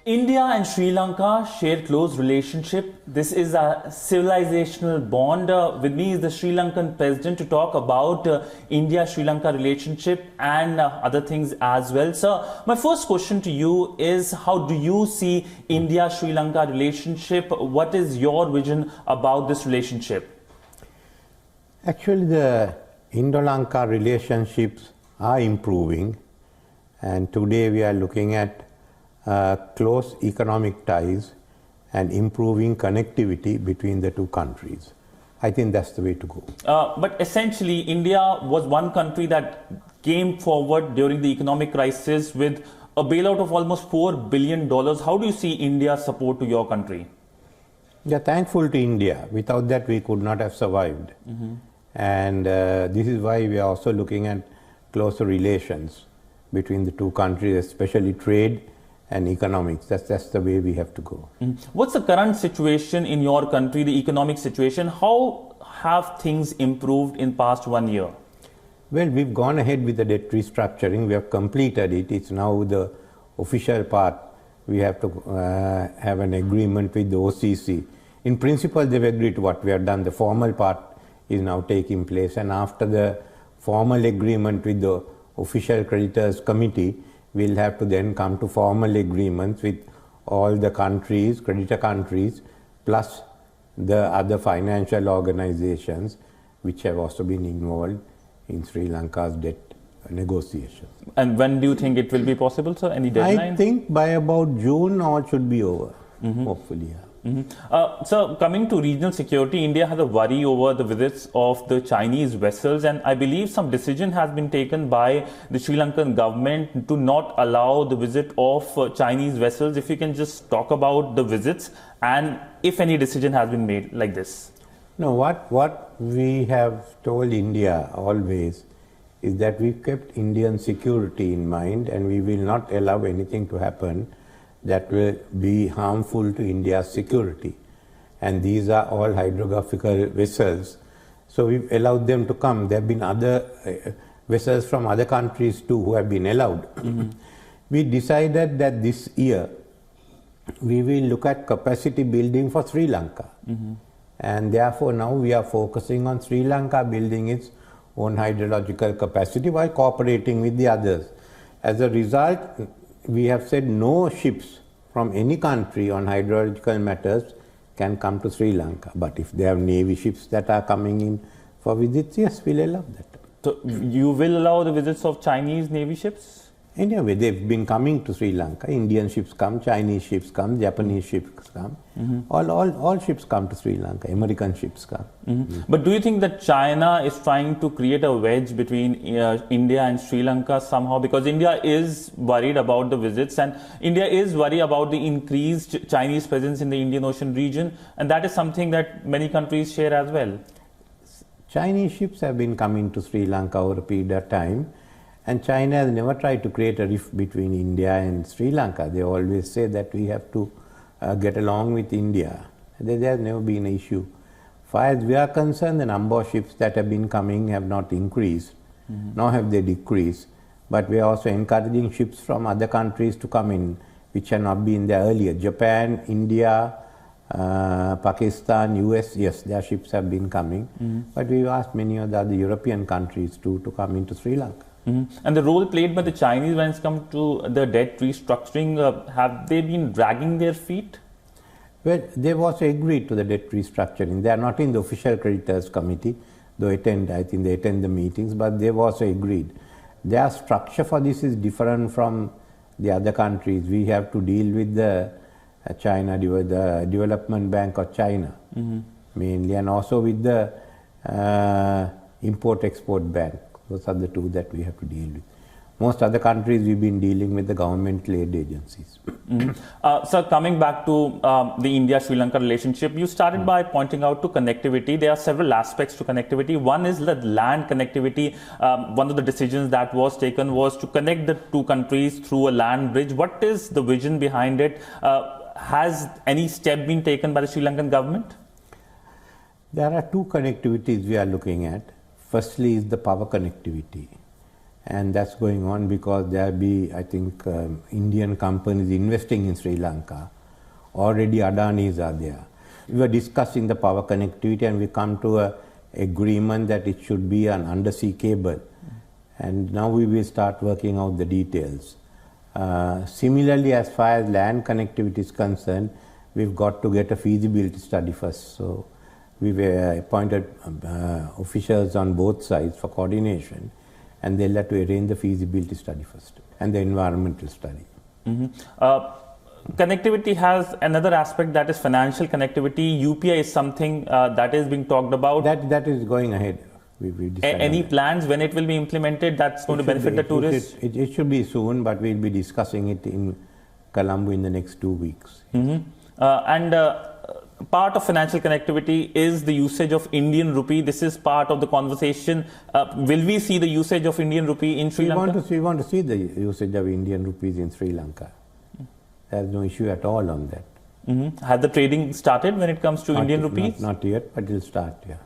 India and Sri Lanka share close relationship. This is a civilizational bond. With me is the Sri Lankan president to talk about India-Sri Lanka relationship and other things as well. Sir, my first question to you is, how do you see India-Sri Lanka relationship? What is your vision about this relationship? Actually, the Indo-Lanka relationships are improving, and today we are looking at close economic ties and improving connectivity between the two countries. I think that's the way to go. But essentially, India was one country that came forward during the economic crisis with a bailout of almost $4 billion. How do you see India's support to your country? We are thankful to India. Without that, we could not have survived. And this is why we are also looking at closer relations between the two countries, especially trade and economics. That's the way we have to go. What's the current situation in your country, the economic situation? How have things improved in past 1 year? Well, we've gone ahead with the debt restructuring. We have completed it. It's now the official part. We have to have an agreement with the OCC. In principle, they've agreed to what we have done. The formal part is now taking place. And after the formal agreement with the official creditors committee, we'll have to then come to formal agreements with all the countries, creditor countries, plus the other financial organizations which have also been involved in Sri Lanka's debt negotiations. And when do you think it will be possible, sir? Any deadline? I think by about June all should be over, hopefully. Yeah. So coming to regional security, India has a worry over the visits of the Chinese vessels, and I believe some decision has been taken by the Sri Lankan government to not allow the visit of Chinese vessels. If you can just talk about the visits and if any decision has been made like this. No, what we have told India always is that we've kept Indian security in mind, and we will not allow anything to happen that will be harmful to India's security. And these are all hydrographical vessels. So we've allowed them to come. There have been other vessels from other countries too who have been allowed. We decided that this year we will look at capacity building for Sri Lanka. And therefore now we are focusing on Sri Lanka building its own hydrological capacity while cooperating with the others. As a result, we have said no ships from any country on hydrological matters can come to Sri Lanka. But if there are Navy ships that are coming in for visits, yes, we'll allow that. So you will allow the visits of Chinese Navy ships? Anyway, they've been coming to Sri Lanka. Indian ships come, Chinese ships come, Japanese ships come. All ships come to Sri Lanka, American ships come. But do you think that China is trying to create a wedge between India and Sri Lanka somehow? Because India is worried about the visits, and India is worried about the increased Chinese presence in the Indian Ocean region, and that is something that many countries share as well. Chinese ships have been coming to Sri Lanka over a period of time, and China has never tried to create a rift between India and Sri Lanka. They always say that we have to get along with India. There has never been an issue. As far as we are concerned, the number of ships that have been coming have not increased, nor have they decreased. But we are also encouraging ships from other countries to come in, which have not been there earlier. Japan, India, Pakistan, US, yes, their ships have been coming. But we've asked many of the other European countries to come into Sri Lanka. And the role played by the Chinese when it's come to the debt restructuring, have they been dragging their feet? Well, they've also agreed to the debt restructuring. They are not in the official creditors committee, though I think they attend the meetings, but they've also agreed. Their structure for this is different from the other countries. We have to deal with the the Development Bank of China, mainly, and also with the Import-Export Bank. Those are the two that we have to deal with. Most other countries, we've been dealing with the government-led agencies. Sir, coming back to the India-Sri Lanka relationship, you started by pointing out to connectivity. There are several aspects to connectivity. One is the land connectivity. One of the decisions that was taken was to connect the two countries through a land bridge. What is the vision behind it? Has any step been taken by the Sri Lankan government? There are two connectivities we are looking at. Firstly is the power connectivity. And that's going on because there will be, I think, Indian companies investing in Sri Lanka. Already Adanis are there. We were discussing the power connectivity and we come to an agreement that it should be an undersea cable. And now we will start working out the details. Similarly, as far as land connectivity is concerned, we've got to get a feasibility study first. So we've appointed officials on both sides for coordination, and they'll have to arrange the feasibility study first and the environmental study. Connectivity has another aspect, that is financial connectivity. UPI is something that is being talked about. That is going ahead. Any plans when it will be implemented that's going to benefit the tourists? It should be soon, but we'll be discussing it in Colombo in the next 2 weeks. Part of financial connectivity is the usage of Indian rupee. This is part of the conversation. Will we see the usage of Indian rupee in Sri Lanka? We want to see the usage of Indian rupees in Sri Lanka. There's no issue at all on that. Has the trading started when it comes to Indian rupees? Not yet, but it'll start, yeah.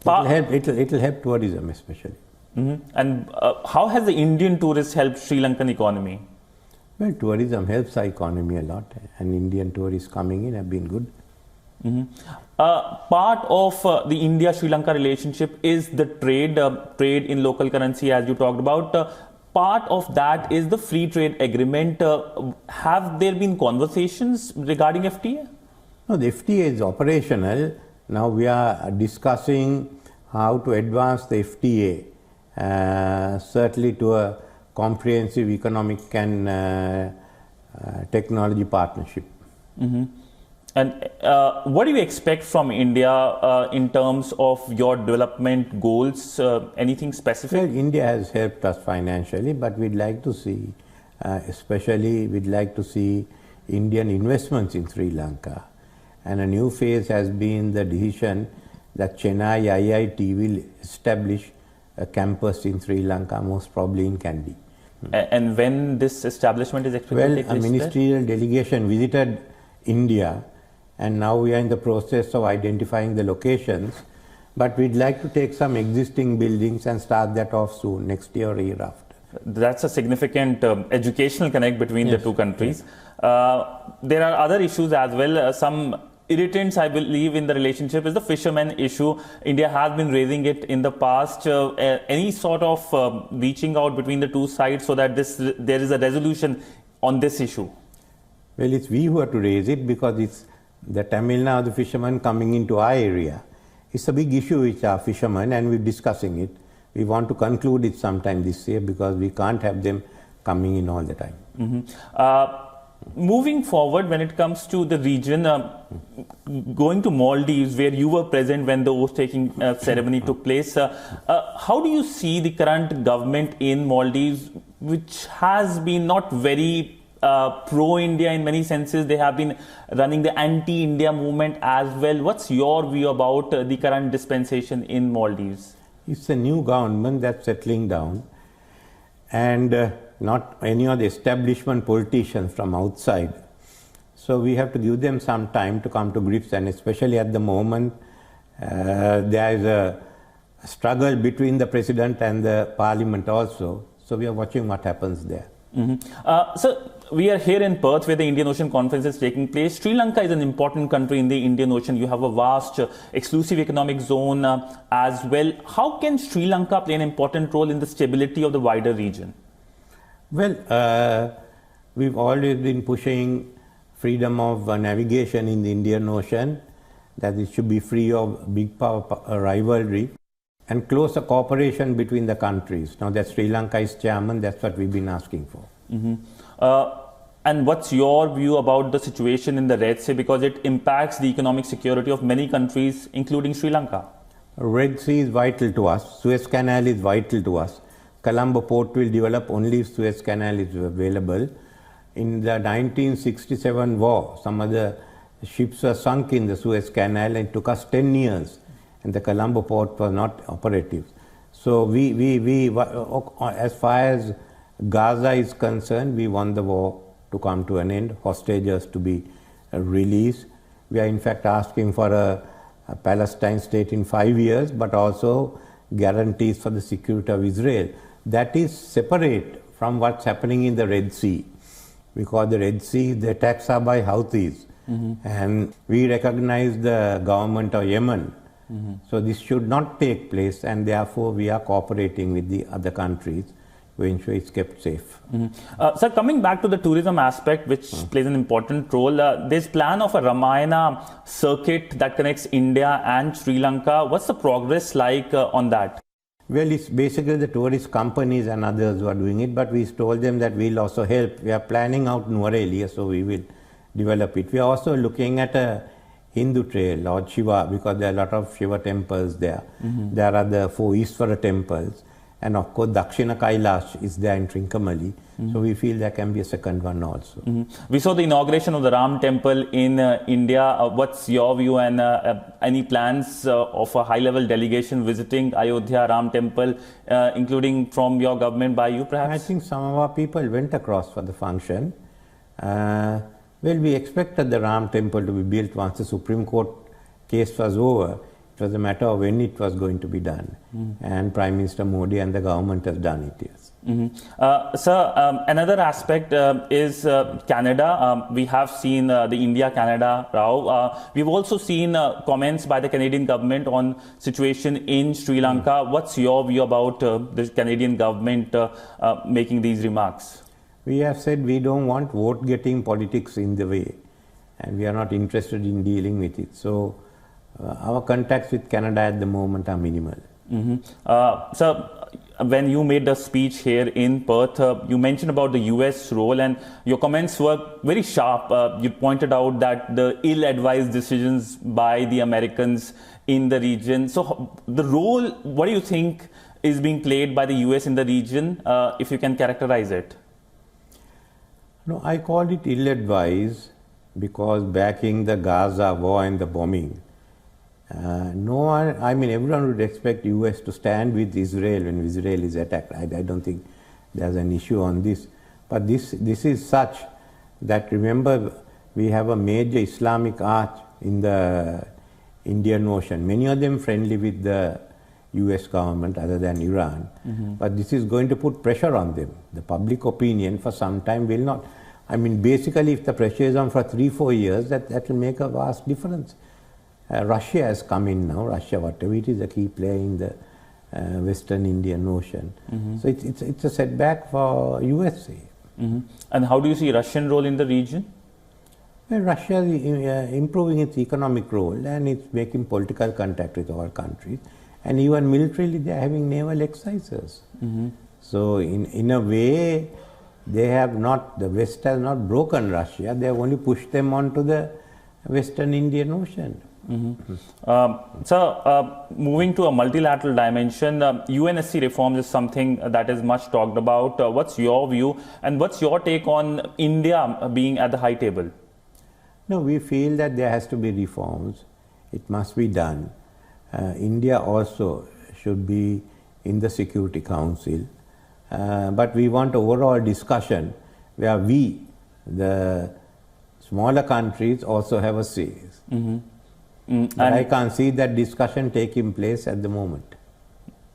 It'll help tourism especially. And how has the Indian tourist helped Sri Lankan economy? Well, tourism helps the economy a lot, and Indian tourists coming in have been good. Part of the India-Sri Lanka relationship is the trade in local currency, as you talked about. Part of that is the free trade agreement. Have there been conversations regarding FTA? No, the FTA is operational. Now we are discussing how to advance the FTA, certainly to a comprehensive economic and technology partnership. And what do you expect from India in terms of your development goals? Anything specific? Well, India has helped us financially, but we'd like to see, especially we'd like to see Indian investments in Sri Lanka. And a new phase has been the decision that Chennai IIT will establish a campus in Sri Lanka, most probably in Kandy. And when this establishment is expected to take place? Well, a ministerial delegation visited India, and now we are in the process of identifying the locations. But we'd like to take some existing buildings and start that off soon, next year or year after. That's a significant educational connect between the two countries. There are other issues as well. Some irritants, I believe, in the relationship is the fishermen issue. India has been raising it in the past. Any sort of reaching out between the two sides so that there is a resolution on this issue? Well, it's we who have to raise it because it's the Tamil Nadu fishermen coming into our area. It's a big issue with our fishermen, and we're discussing it. We want to conclude it sometime this year because we can't have them coming in all the time. Moving forward, when it comes to the region, going to Maldives, where you were present when the oath-taking ceremony took place, how do you see the current government in Maldives, which has been not very pro-India in many senses? They have been running the anti-India movement as well. What's your view about the current dispensation in Maldives? It's a new government that's settling down, and not any of the establishment politicians from outside. So we have to give them some time to come to grips, and especially at the moment, there is a struggle between the president and the parliament also. So we are watching what happens there. So we are here in Perth where the Indian Ocean Conference is taking place. Sri Lanka is an important country in the Indian Ocean. You have a vast exclusive economic zone as well. How can Sri Lanka play an important role in the stability of the wider region? Well, we've always been pushing freedom of navigation in the Indian Ocean, that it should be free of big power rivalry, and closer cooperation between the countries. Now that Sri Lanka is chairman, that's what we've been asking for. And what's your view about the situation in the Red Sea, because it impacts the economic security of many countries, including Sri Lanka? Red Sea is vital to us. Suez Canal is vital to us. Colombo port will develop only if Suez Canal is available. In the 1967 war, some other ships were sunk in the Suez Canal, and it took us 10 years, and the Colombo port was not operative. So we as far as Gaza is concerned, we want the war to come to an end, hostages to be released. We are in fact asking for a Palestine state in 5 years, but also guarantees for the security of Israel. That is separate from what's happening in the Red Sea, because the Red Sea, the attacks are by Houthis, and we recognize the government of Yemen. So this should not take place, and therefore we are cooperating with the other countries to ensure it's kept safe. Sir, coming back to the tourism aspect, which plays an important role, there's plan of a Ramayana Circuit that connects India and Sri Lanka. What's the progress like on that? Well, it's basically the tourist companies and others who are doing it, but we told them that we'll also help. We are planning out Nuvareli, so we will develop it. We are also looking at a Hindu trail or Shiva, because there are a lot of Shiva temples there. There are the 4 Ishvara temples, and of course Dakshina Kailash is there in Trincomalee. So we feel there can be a second one also. We saw the inauguration of the Ram temple in India. What's your view, and any plans of a high-level delegation visiting Ayodhya Ram temple, including from your government, by you perhaps? I think some of our people went across for the function. Well, we expected the Ram temple to be built once the Supreme Court case was over. It was a matter of when it was going to be done. And Prime Minister Modi and the government has done it, yes. Sir, another aspect is Canada. We have seen the India-Canada row. We've also seen comments by the Canadian government on situation in Sri Lanka. What's your view about the Canadian government making these remarks? We have said we don't want vote-getting politics in the way, and we are not interested in dealing with it. So our contacts with Canada at the moment are minimal. So when you made the speech here in Perth, you mentioned about the US role, and your comments were very sharp. You pointed out that the ill-advised decisions by the Americans in the region. So the role, what do you think is being played by the US in the region, if you can characterize it? No, I called it ill-advised because backing the Gaza war and the bombing, no one, I mean, everyone would expect US to stand with Israel when Israel is attacked. I don't think there's an issue on this. But this is such that, remember, we have a major Islamic arch in the Indian Ocean, many of them friendly with the US government other than Iran. But this is going to put pressure on them. The public opinion for some time will not. I mean, basically, if the pressure is on for 3-4 years, that will make a vast difference. Russia has come in now. Russia, whatever it is, a key player in the Western Indian Ocean. So it's a setback for USA. And how do you see Russian role in the region? Well, Russia is improving its economic role, and it's making political contact with all countries. And even militarily, they are having naval exercises. So in a way, they have not, the West has not broken Russia, they have only pushed them onto the Western Indian Ocean. So, moving to a multilateral dimension, UNSC reforms is something that is much talked about. What's your view, and what's your take on India being at the high table? No, we feel that there has to be reforms. It must be done. India also should be in the Security Council. But we want overall discussion where we, the smaller countries, also have a say. But I can't see that discussion taking place at the moment.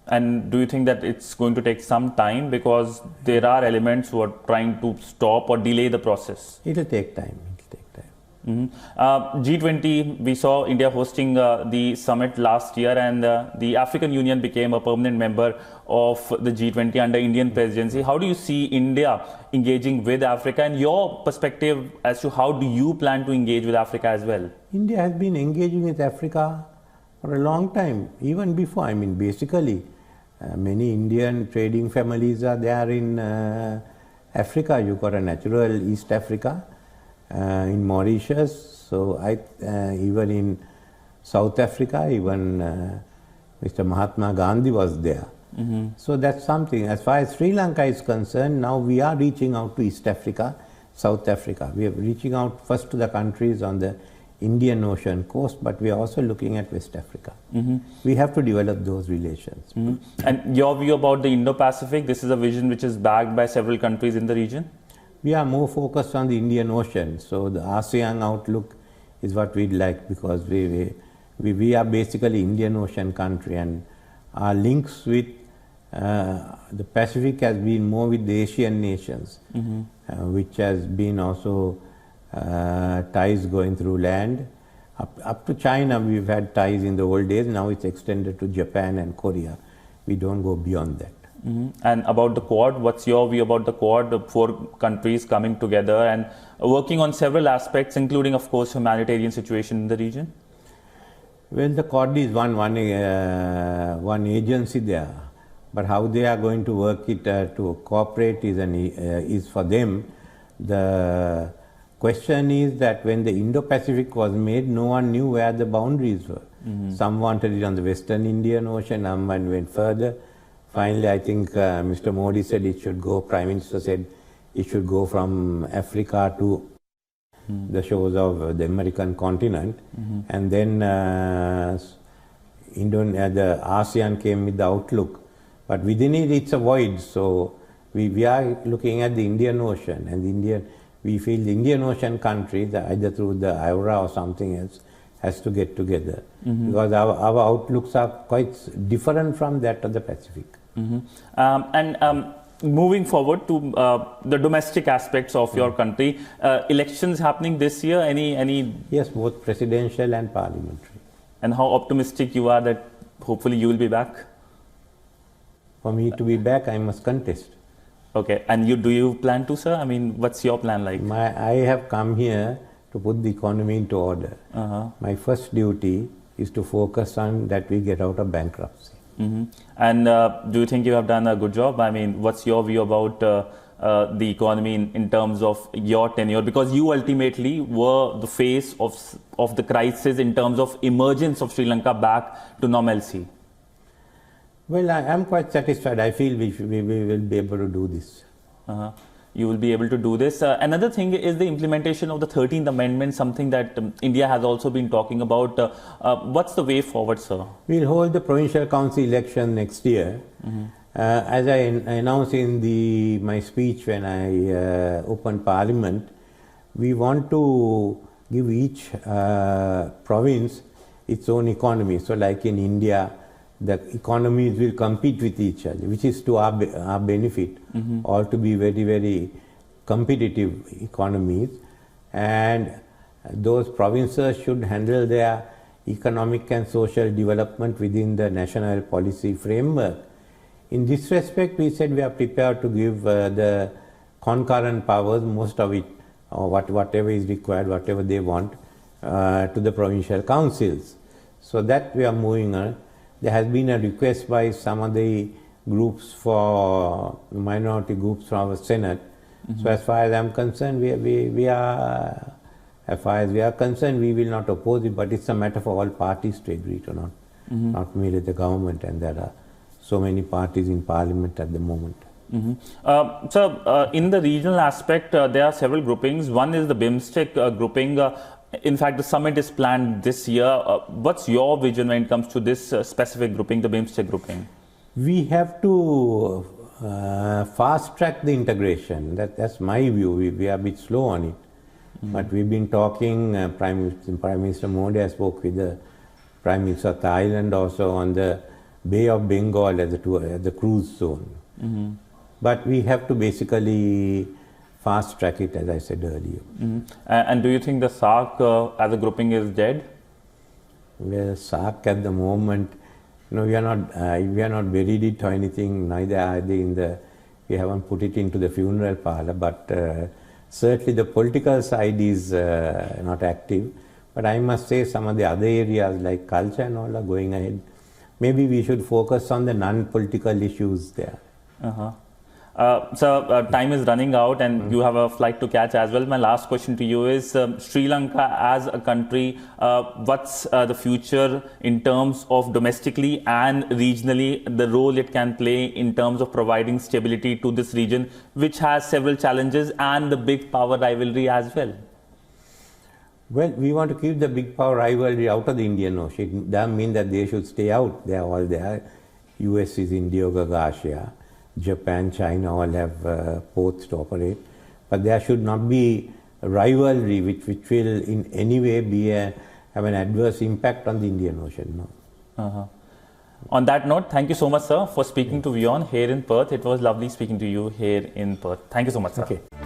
And do you think that it's going to take some time, because there are elements who are trying to stop or delay the process? It will take time. G20, we saw India hosting the summit last year, and the African Union became a permanent member of the G20 under Indian presidency. How do you see India engaging with Africa, and your perspective as to how do you plan to engage with Africa as well? India has been engaging with Africa for a long time, even before. I mean, basically, many Indian trading families are there in Africa. You've got a natural East Africa. In Mauritius, so even in South Africa, even Mr. Mahatma Gandhi was there. So that's something. As far as Sri Lanka is concerned, now we are reaching out to East Africa, South Africa. We are reaching out first to the countries on the Indian Ocean coast, but we are also looking at West Africa. We have to develop those relations. And your view about the Indo Pacific, this is a vision which is backed by several countries in the region? We are more focused on the Indian Ocean, so the ASEAN outlook is what we'd like, because we are basically Indian Ocean country, and our links with the Pacific has been more with the Asian nations, which has been also ties going through land. Up to China, we've had ties in the old days. Now it's extended to Japan and Korea. We don't go beyond that. And about the Quad, what's your view about the Quad, the 4 countries coming together and working on several aspects, including, of course, humanitarian situation in the region? Well, the Quad is one agency there, but how they are going to work it to cooperate is for them. The question is that when the Indo Pacific was made, no one knew where the boundaries were. Some wanted it on the Western Indian Ocean, some went further. Finally, I think Mr. Modi said it should go, Prime Minister said it should go from Africa to the shores of the American continent. And then the ASEAN came with the outlook. But within it, it's a void. So we are looking at the Indian Ocean, and we feel the Indian Ocean countries, either through the IORA or something else, has to get together. Because our outlooks are quite different from that of the Pacific. Moving forward to the domestic aspects of your country, elections happening this year, any? Yes, both presidential and parliamentary. And how optimistic you are that hopefully you will be back? For me to be back, I must contest. Okay, and do you plan to, sir? I mean, what's your plan like? I have come here to put the economy into order. My first duty is to focus on that we get out of bankruptcy. And do you think you have done a good job? I mean, what's your view about the economy in terms of your tenure? Because you ultimately were the face of the crisis in terms of emergence of Sri Lanka back to normalcy. Well, I am quite satisfied. I feel we will be able to do this. You will be able to do this. Another thing is the implementation of the 13th Amendment, something that India has also been talking about. What's the way forward, sir? We'll hold the Provincial Council election next year. As I announced in my speech when I opened Parliament, we want to give each province its own economy. So like in India, the economies will compete with each other, which is to our benefit, all to be very, very competitive economies. And those provinces should handle their economic and social development within the national policy framework. In this respect, we said we are prepared to give the concurrent powers, most of it, or whatever is required, whatever they want, to the provincial councils. So that we are moving on. There has been a request by some of the groups for minority groups from our Senate. So as far as I am concerned, as far as we are concerned, we will not oppose it, but it's a matter for all parties to agree to not merely the government, and there are so many parties in Parliament at the moment. So in the regional aspect, there are several groupings. One is the BIMS grouping. In fact, the summit is planned this year. What's your vision when it comes to this specific grouping, the BIMS grouping? We have to fast track the integration. That's my view. We are a bit slow on it. But we've been talking, Prime Minister Modi has spoke with the Prime Minister of Thailand also on the Bay of Bengal as the cruise zone. But we have to basically fast track it, as I said earlier. And do you think the SAARC as a grouping is dead? Well, SAARC at the moment, we are not buried it or anything. Neither are they we haven't put it into the funeral parlor. But certainly the political side is not active. But I must say some of the other areas like culture and all are going ahead. Maybe we should focus on the non-political issues there. So time is running out and you have a flight to catch as well. My last question to you is Sri Lanka as a country, what's the future in terms of domestically and regionally, the role it can play in terms of providing stability to this region, which has several challenges and the big power rivalry as well? Well, we want to keep the big power rivalry out of the Indian Ocean. It doesn't mean that they should stay out. They are all there. US is in Diogo Garcia. Japan, China all have ports to operate. But there should not be a rivalry which will in any way have an adverse impact on the Indian Ocean. No. On that note, thank you so much, sir, for speaking to WION here in Perth. It was lovely speaking to you here in Perth. Thank you so much, sir. Okay.